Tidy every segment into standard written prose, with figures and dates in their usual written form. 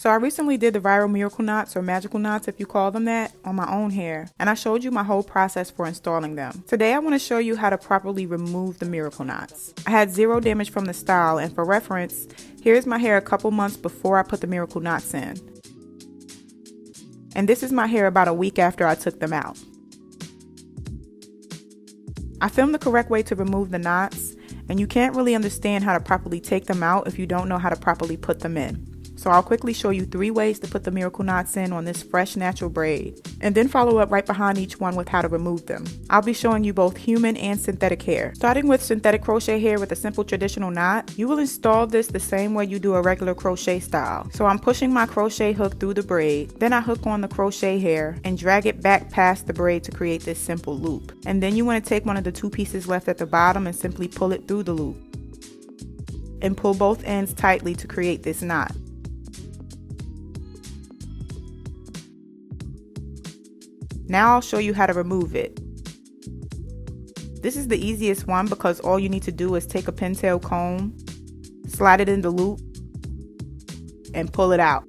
So I recently did the viral miracle knots, or magical knots if you call them that, on my own hair, and I showed you my whole process for installing them. Today I want to show you how to properly remove the miracle knots. I had zero damage from the style, and for reference, here's my hair a couple months before I put the miracle knots in. And this is my hair about a week after I took them out. I filmed the correct way to remove the knots, and you can't really understand how to properly take them out if you don't know how to properly put them in. So I'll quickly show you 3 ways to put the miracle knots in on this fresh natural braid, and then follow up right behind each one with how to remove them. I'll be showing you both human and synthetic hair. Starting with synthetic crochet hair with a simple traditional knot, you will install this the same way you do a regular crochet style. So I'm pushing my crochet hook through the braid, then I hook on the crochet hair and drag it back past the braid to create this simple loop. And then you want to take one of the 2 pieces left at the bottom and simply pull it through the loop. And pull both ends tightly to create this knot. Now I'll show you how to remove it. This is the easiest one because all you need to do is take a pintail comb, slide it in the loop, and pull it out.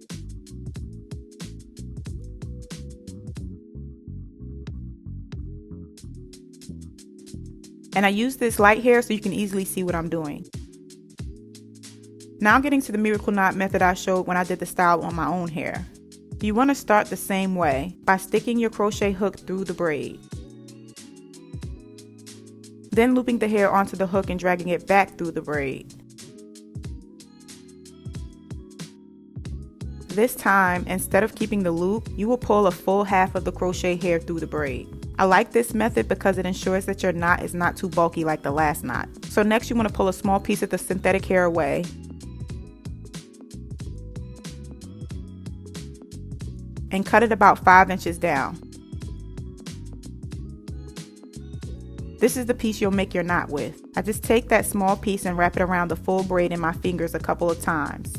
And I use this light hair so you can easily see what I'm doing. Now getting to the miracle knot method I showed when I did the style on my own hair. You want to start the same way, by sticking your crochet hook through the braid. Then looping the hair onto the hook and dragging it back through the braid. This time, instead of keeping the loop, you will pull a full half of the crochet hair through the braid. I like this method because it ensures that your knot is not too bulky like the last knot. So next you want to pull a small piece of the synthetic hair away. And cut it about 5 inches down. This is the piece you'll make your knot with. I just take that small piece and wrap it around the full braid in my fingers a couple of times.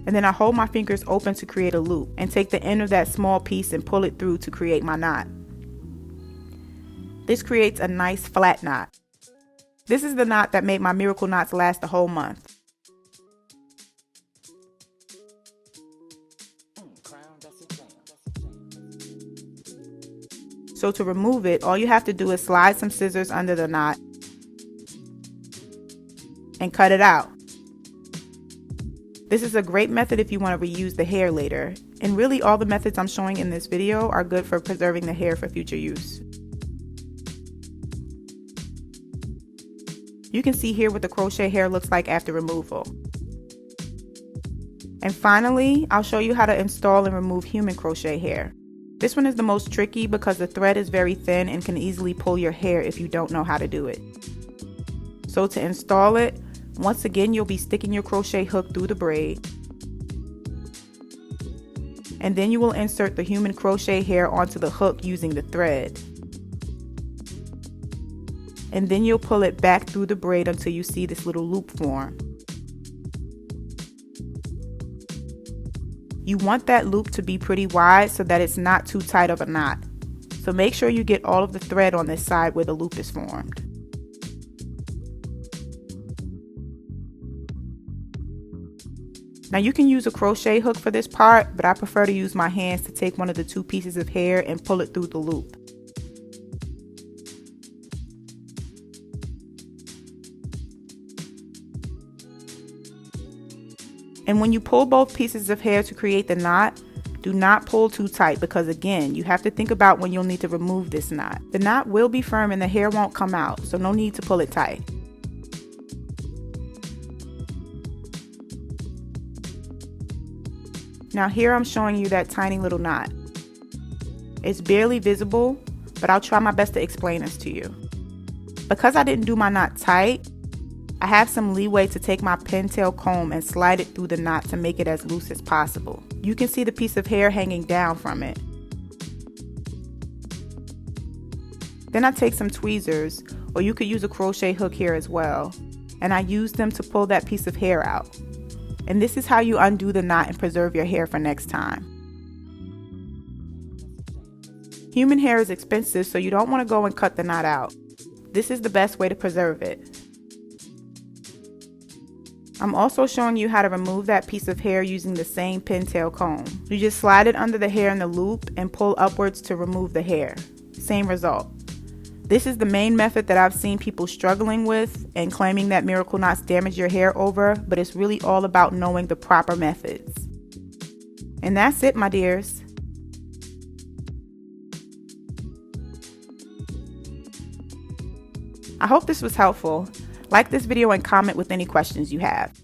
And then I hold my fingers open to create a loop and take the end of that small piece and pull it through to create my knot. This creates a nice flat knot. This is the knot that made my miracle knots last a whole month. So to remove it, all you have to do is slide some scissors under the knot and cut it out. This is a great method if you want to reuse the hair later. And really all the methods I'm showing in this video are good for preserving the hair for future use. You can see here what the crochet hair looks like after removal. And finally, I'll show you how to install and remove human crochet hair. This one is the most tricky because the thread is very thin and can easily pull your hair if you don't know how to do it. So to install it, once again you'll be sticking your crochet hook through the braid. And then you will insert the human crochet hair onto the hook using the thread. And then you'll pull it back through the braid until you see this little loop form. You want that loop to be pretty wide so that it's not too tight of a knot. So make sure you get all of the thread on this side where the loop is formed. Now you can use a crochet hook for this part, but I prefer to use my hands to take one of the 2 pieces of hair and pull it through the loop. And when you pull both pieces of hair to create the knot, do not pull too tight because again, you have to think about when you'll need to remove this knot. The knot will be firm and the hair won't come out, so no need to pull it tight. Now here I'm showing you that tiny little knot. It's barely visible, but I'll try my best to explain this to you. Because I didn't do my knot tight, I have some leeway to take my pintail comb and slide it through the knot to make it as loose as possible. You can see the piece of hair hanging down from it. Then I take some tweezers, or you could use a crochet hook here as well, and I use them to pull that piece of hair out. And this is how you undo the knot and preserve your hair for next time. Human hair is expensive, so you don't want to go and cut the knot out. This is the best way to preserve it. I'm also showing you how to remove that piece of hair using the same pintail comb. You just slide it under the hair in the loop and pull upwards to remove the hair. Same result. This is the main method that I've seen people struggling with and claiming that miracle knots damage your hair over, but it's really all about knowing the proper methods. And that's it, my dears. I hope this was helpful. Like this video and comment with any questions you have.